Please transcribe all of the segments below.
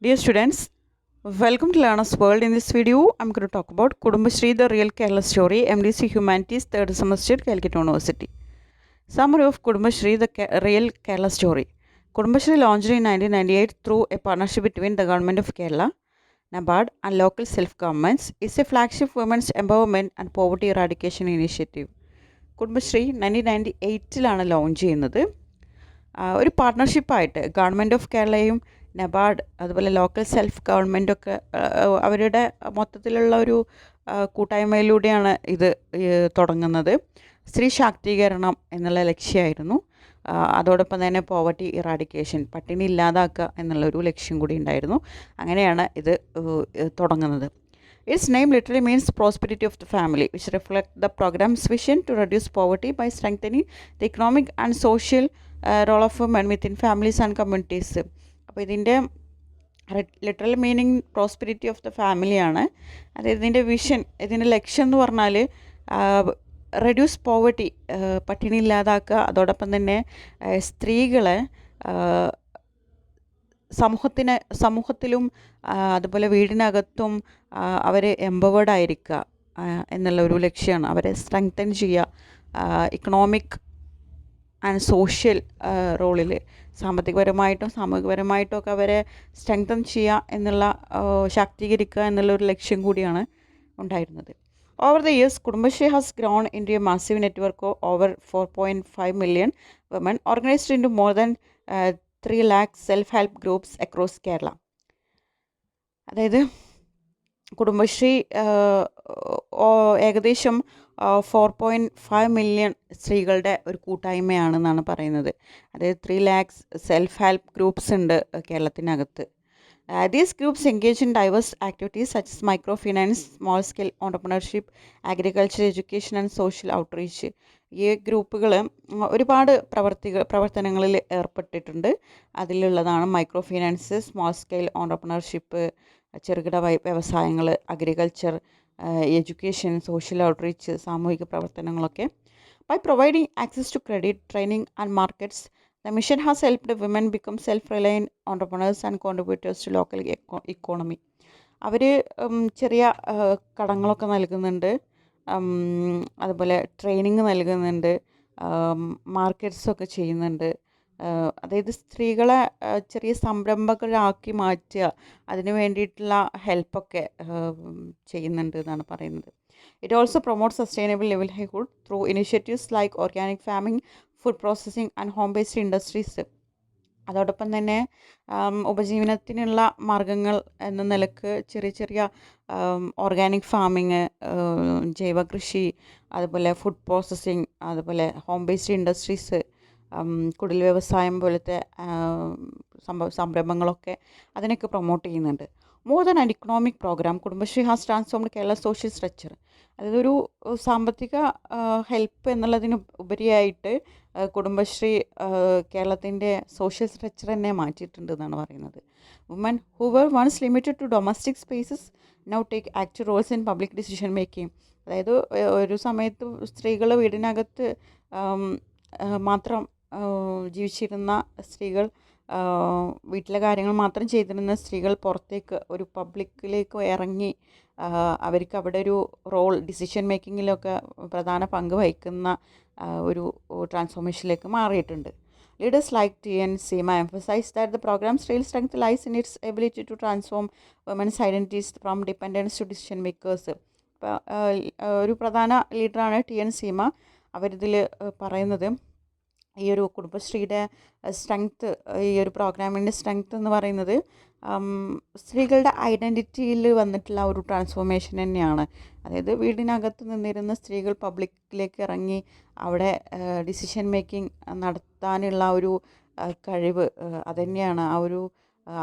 Dear students, welcome to Learner's World. In this video, I'm going to talk about Kudumbashree, the real Kerala story, MDC Humanities, 3rd semester, Calicut University. Summary of Kudumbashree, the real Kerala story. Kudumbashree launched in 1998 through a partnership between the Government of Kerala, NABARD, and local self-governments. It's a flagship women's empowerment and poverty eradication initiative. Kudumbashree 1998 launch ചെയ്യുന്നത്. ഒരു പാർട്ട്ണർഷിപ്പായിട്ട് government of കേരളയും NABARD അതുപോലെ local self ഗവൺമെൻറ്റൊക്കെ അവരുടെ മൊത്തത്തിലുള്ള ഒരു കൂട്ടായ്മയിലൂടെയാണ് ഇത് തുടങ്ങുന്നത്. സ്ത്രീ ശാക്തീകരണം എന്നുള്ള ലക്ഷ്യമായിരുന്നു. അതോടൊപ്പം തന്നെ പോവർട്ടി ഇറാഡിക്കേഷൻ, പട്ടിണി ഇല്ലാതാക്കുക എന്നുള്ളൊരു ലക്ഷ്യം കൂടി ഉണ്ടായിരുന്നു. അങ്ങനെയാണ് ഇത് തുടങ്ങുന്നത്. Its name literally means prosperity of the family, which reflect the program's vision to reduce poverty by strengthening the economic and social role of women within families and communities. അപ്പോൾ ഇതിൻ്റെ literal meaning prosperity of the ഫാമിലിയാണ്. അതായത് ഇതിൻ്റെ vision, ഇതിൻ്റെ ലക്ഷ്യം എന്ന് പറഞ്ഞാൽ reduce poverty, പട്ടിണി ഇല്ലാതാക്കുക. അതോടൊപ്പം തന്നെ സ്ത്രീകളെ സമൂഹത്തിലും അതുപോലെ വീടിനകത്തും അവർ എംപവേർഡ് ആയിരിക്കുക എന്നുള്ള ഒരു ലക്ഷ്യമാണ്. അവരെ സ്ട്രെങ്തൻ ചെയ്യുക, ഇക്കണോമിക് ആൻഡ് സോഷ്യൽ റോളിൽ സാമ്പത്തികപരമായിട്ടും സാമൂഹികപരമായിട്ടും ഒക്കെ അവരെ സ്ട്രെങ്തൻ ചെയ്യുക എന്നുള്ള, ശാക്തീകരിക്കുക എന്നുള്ളൊരു ലക്ഷ്യം കൂടിയാണ് ഉണ്ടായിരുന്നത്. Over the years, Kudumbashree has grown into a massive network of over 4.5 million women organized into more than 3 lakh self-help groups across Kerala. അതായത് കുടുംബശ്രീ ഏകദേശം 4.5 മില്യൺ സ്ത്രീകളുടെ ഒരു കൂട്ടായ്മയാണെന്നാണ് പറയുന്നത്. അതായത് 3 lakhs സെൽഫ് ഹെൽപ്പ് ഗ്രൂപ്പ്സ് ഉണ്ട് കേരളത്തിനകത്ത്. These groups engage in diverse activities such as microfinance, small-scale entrepreneurship, agriculture, education and social outreach. ഈ ഗ്രൂപ്പുകൾ ഒരുപാട് പ്രവർത്തനങ്ങളിൽ ഏർപ്പെട്ടിട്ടുണ്ട്. അതിലുള്ളതാണ് micro finance, small scale entrepreneurship, ചെറുകിട വ്യവസായങ്ങൾ, അഗ്രികൾച്ചർ, എഡ്യൂക്കേഷൻ, സോഷ്യൽ ഔട്ട്റീച്ച്, സാമൂഹിക പ്രവർത്തനങ്ങളൊക്കെ. By providing access to credit, training and markets, the mission has helped women become self-reliant entrepreneurs and contributors to local economy. അവർ ചെറിയ കടങ്ങളൊക്കെ നൽകുന്നുണ്ട്, അതുപോലെ ട്രെയിനിങ് നൽകുന്നുണ്ട്, മാർക്കറ്റ്സൊക്കെ ചെയ്യുന്നുണ്ട്. അതായത് സ്ത്രീകളെ ചെറിയ സംരംഭകരാക്കി മാറ്റുക, അതിന് വേണ്ടിയിട്ടുള്ള ഹെൽപ്പൊക്കെ ചെയ്യുന്നുണ്ട് എന്നാണ് പറയുന്നത്. It also promotes sustainable livelihood through initiatives like organic farming, food processing and home-based industries. അതോടൊപ്പം തന്നെ ഉപജീവനത്തിനുള്ള മാർഗങ്ങൾ എന്ന നിലക്ക് ചെറിയ ഓർഗാനിക് ഫാമിങ്, ജൈവ കൃഷി, അതുപോലെ ഫുഡ് പ്രോസസ്സിങ്, അതുപോലെ ഹോം ബേസ്ഡ് ഇൻഡസ്ട്രീസ്, കുടിൽ വ്യവസായം പോലത്തെ സംരംഭങ്ങളൊക്കെ അതിനൊക്കെ പ്രൊമോട്ട് ചെയ്യുന്നുണ്ട്. More than an economic programme, Kudumbashree has transformed Kerala social structure. അതായത് ഒരു സാമ്പത്തിക ഹെൽപ്പ് എന്നുള്ളതിന് ഉപരിയായിട്ട് കുടുംബശ്രീ കേരളത്തിൻ്റെ സോഷ്യൽ സ്ട്രക്ചർ തന്നെ മാറ്റിയിട്ടുണ്ട് എന്നാണ് പറയുന്നത്. Women who were once limited to domestic spaces now take active roles in public decision making. അതായത് ഒരു സമയത്ത് സ്ത്രീകൾ വീടിനകത്ത് മാത്രം ജീവിച്ചിരുന്ന സ്ത്രീകൾ, വീട്ടിലെ കാര്യങ്ങൾ മാത്രം ചെയ്തിരുന്ന സ്ത്രീകൾ പുറത്തേക്ക് ഒരു പബ്ലിക്കിലേക്ക് ഇറങ്ങി അവർക്ക് അവിടെ ഒരു റോൾ, ഡിസിഷൻ മേക്കിങ്ങിലൊക്കെ പ്രധാന പങ്ക് വഹിക്കുന്ന ഒരു ട്രാൻസ്ഫോർമേഷനിലേക്ക് മാറിയിട്ടുണ്ട്. Leaders like T.N. Seema emphasize that the program's real strength lies in its ability to transform women's identities from dependents to decision makers. ഒരു പ്രധാന ലീഡറാണ് T.N. സീമ. അവരിതിൽ പറയുന്നത് ഈ ഒരു കുടുംബശ്രീയുടെ സ്ട്രെങ്ത്ത്, ഈ ഒരു പ്രോഗ്രാമിൻ്റെ സ്ട്രെങ്ത്ത് എന്ന് പറയുന്നത് സ്ത്രീകളുടെ ഐഡൻറ്റിറ്റിയിൽ വന്നിട്ടുള്ള ഒരു ട്രാൻസ്ഫോർമേഷൻ തന്നെയാണ്. അതായത് വീടിനകത്ത് നിന്നിരുന്ന സ്ത്രീകൾ പബ്ലിക്കിലേക്ക് ഇറങ്ങി അവിടെ ഡിസിഷൻ മേക്കിംഗ് നടത്താനുള്ള ഒരു കഴിവ്, അതുതന്നെയാണ് ആ ഒരു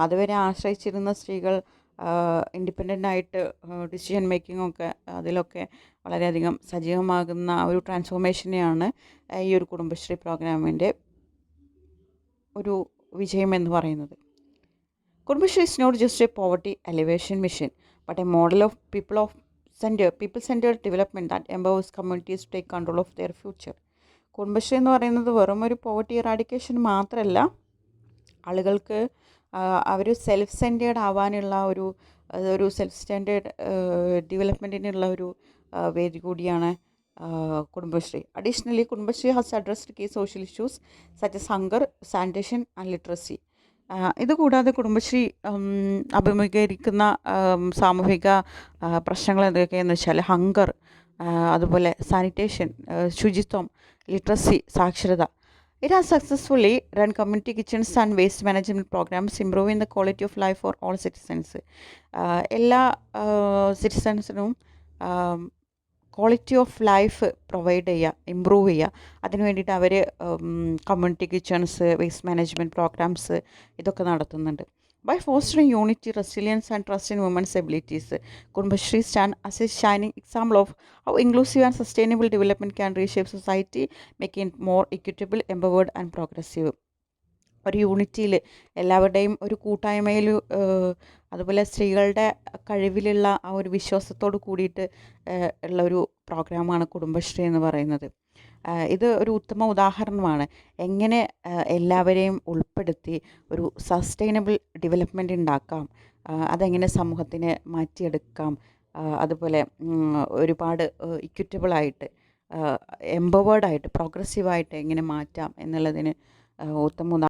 അതുവരെ ആശ്രയിച്ചിരുന്ന സ്ത്രീകൾ ഇൻഡിപെൻഡൻ്റായിട്ട് ഡിസിഷൻ മേക്കിങ്ങൊക്കെ അതിലൊക്കെ വളരെയധികം സജീവമാകുന്ന ഒരു ട്രാൻസ്ഫോർമേഷനെയാണ് ഈ ഒരു കുടുംബശ്രീ പ്രോഗ്രാമിൻ്റെ ഒരു വിജയം എന്ന് പറയുന്നത്. Kudumbashree is not just a poverty alleviation mission, but a model of people-centered development that empowers communities to take control of their future. Kudumbashree എന്ന് പറയുന്നത് വെറും ഒരു പോവർട്ടി ഇറാഡിക്കേഷൻ മാത്രമല്ല, ആളുകൾക്ക് അവർ സെൽഫ് സെൻറ്റേർഡ് ആവാനുള്ള ഒരു സെൽഫ് സ്റ്റാൻഡേർഡ് ഡെവലപ്മെൻറ്റിനുള്ള ഒരു വേദി കൂടിയാണ് Kudumbashree. Additionally, Kudumbashree has addressed key social issues such as hunger, sanitation and literacy. ഇതുകൂടാതെ കുടുംബശ്രീ അഭിമുഖീകരിക്കുന്ന സാമൂഹിക പ്രശ്നങ്ങൾ എന്തൊക്കെയാണെന്ന് വെച്ചാൽ ഹങ്കർ, അതുപോലെ സാനിറ്റേഷൻ, ശുചിത്വം, ലിറ്ററസി, സാക്ഷരത. It has successfully run community kitchens and waste management programs, improving the quality of life for all citizens. എല്ലാ സിറ്റിസൺസിനും ക്വാളിറ്റി ഓഫ് ലൈഫ് പ്രൊവൈഡ് ചെയ്യുക, ഇമ്പ്രൂവ് ചെയ്യുക. അതിന് വേണ്ടിയിട്ട് അവർ community kitchens, waste management programmes ഇതൊക്കെ നടത്തുന്നുണ്ട്. By fostering unity, resilience and trust in women's abilities, Kudumbashree stand as a shining example of how inclusive and sustainable development can reshape society, making it more equitable, empowered and progressive. ഒരു യൂണിറ്റിയിൽ, എല്ലാവരുടെയും ഒരു കൂട്ടായ്മയിൽ, അതുപോലെ സ്ത്രീകളുടെ കഴിവിലുള്ള ആ ഒരു വിശ്വാസത്തോട് കൂടിയിട്ട് ഉള്ള ഒരു പ്രോഗ്രാമാണ് കുടുംബശ്രീ എന്ന് പറയുന്നത്. ഇത് ഒരു ഉത്തമ ഉദാഹരണമാണ് എങ്ങനെ എല്ലാവരെയും ഉൾപ്പെടുത്തി ഒരു സസ്റ്റൈനബിൾ ഡെവലപ്മെൻറ്റ് ഉണ്ടാക്കാം, അതെങ്ങനെ സമൂഹത്തിനെ മാറ്റിയെടുക്കാം, അതുപോലെ ഒരുപാട് ഇക്വിറ്റബിളായിട്ട്, എംപവേർഡായിട്ട്, പ്രോഗ്രസീവായിട്ട് എങ്ങനെ മാറ്റാം എന്നുള്ളതിന് ഉത്തമ